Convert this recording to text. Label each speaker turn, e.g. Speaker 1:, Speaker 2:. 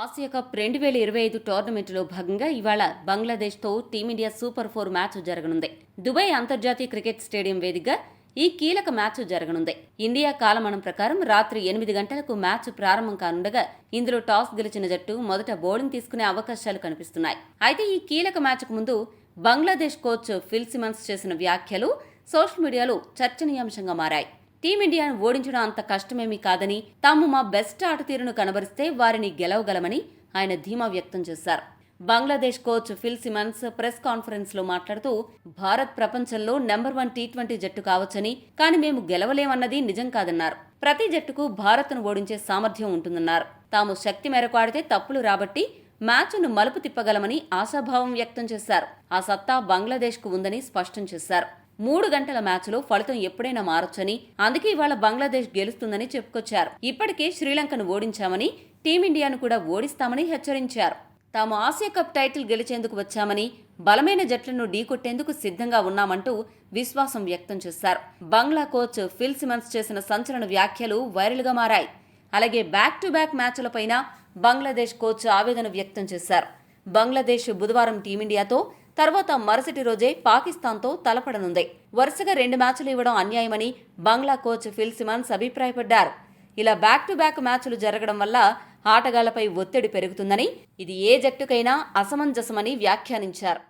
Speaker 1: Asia cup 2025 టోర్నమెంటులో భాగంగా ఇవాళ బంగ్లాదేశ్తో team India super 4 match జరగనుంది. దుబాయ్ అంతర్జాతీయ క్రికెట్ స్టేడియం వేదికగా ఈ కీలక మ్యాచ్ జరగనుంది. ఇండియా కాలమానం ప్రకారం రాత్రి 8 గంటలకు మ్యాచ్ ప్రారంభం కానుండగా ఇందులో టాస్ గెలిచిన జట్టు మొదట బౌలింగ్ తీసుకునే అవకాశాలు కనిపిస్తున్నాయి. అయితే ఈ కీలక మ్యాచ్కు ముందు బంగ్లాదేశ్ కోచ్ ఫిల్ సిమన్స్ చేసిన వ్యాఖ్యలు సోషల్ మీడియాలో చర్చనీయాంశంగా మారాయి. టీమిండియాను ఓడించడం అంత కష్టమేమీ కాదని, తాము మా బెస్ట్ ఆటతీరును కనబరిస్తే వారిని గెలవగలమని ఆయన ధీమా వ్యక్తం చేశారు. Bangladesh coach Phil Simmons press conference లో మాట్లాడుతూ, భారత్ ప్రపంచంలో నెంబర్ 1 టీ20 జట్టు కావచ్చని, కానీ మేము గెలవలేమన్నది నిజం కాదన్నారు. ప్రతి జట్టుకు భారత్ను ఓడించే సామర్థ్యం ఉంటుందన్నారు. తాము శక్తి మేరకు ఆడితే తప్పులు రాబట్టి మ్యాచ్ను మలుపు తిప్పగలమని ఆశాభావం వ్యక్తం చేశారు. ఆ సత్తా బంగ్లాదేశ్కు ఉందని స్పష్టం చేశారు. 3 గంటల మ్యాచ్లో ఫలితం ఎప్పుడైనా మారొచ్చని, అందుకే ఇవాళ బంగ్లాదేశ్ గెలుస్తుందని చెప్పుకొచ్చారు. ఇప్పటికే శ్రీలంకను ఓడించామని, టీమిండియాను కూడా ఓడిస్తామని హెచ్చరించారు. తాము ఆసియా కప్ టైటిల్ గెలిచేందుకు వచ్చామని, బలమైన జట్లను ఢీకొట్టేందుకు సిద్ధంగా ఉన్నామంటూ విశ్వాసం వ్యక్తం చేశారు. బంగ్లా కోచ్ ఫిల్ సిమన్స్ చేసిన సంచలన వ్యాఖ్యలు వైరల్గా మారాయి. అలాగే బ్యాక్ టు బ్యాక్ మ్యాచ్లపైన బంగ్లాదేశ్ కోచ్ ఆవేదన వ్యక్తం చేశారు. బంగ్లాదేశ్ బుధవారం టీమిండియాతో, తర్వాత మరుసటి రోజే పాకిస్తాన్తో తలపడనుంది. వరుసగా 2 మ్యాచ్లు ఇవ్వడం అన్యాయమని బంగ్లా కోచ్ ఫిల్ సిమన్స్ అభిప్రాయపడ్డారు. ఇలా బ్యాక్ టు బ్యాక్ మ్యాచ్లు జరగడం వల్ల ఆటగాళ్లపై ఒత్తిడి పెరుగుతుందని, ఇది ఏ జట్టుకైనా అసమంజసమని వ్యాఖ్యానించారు.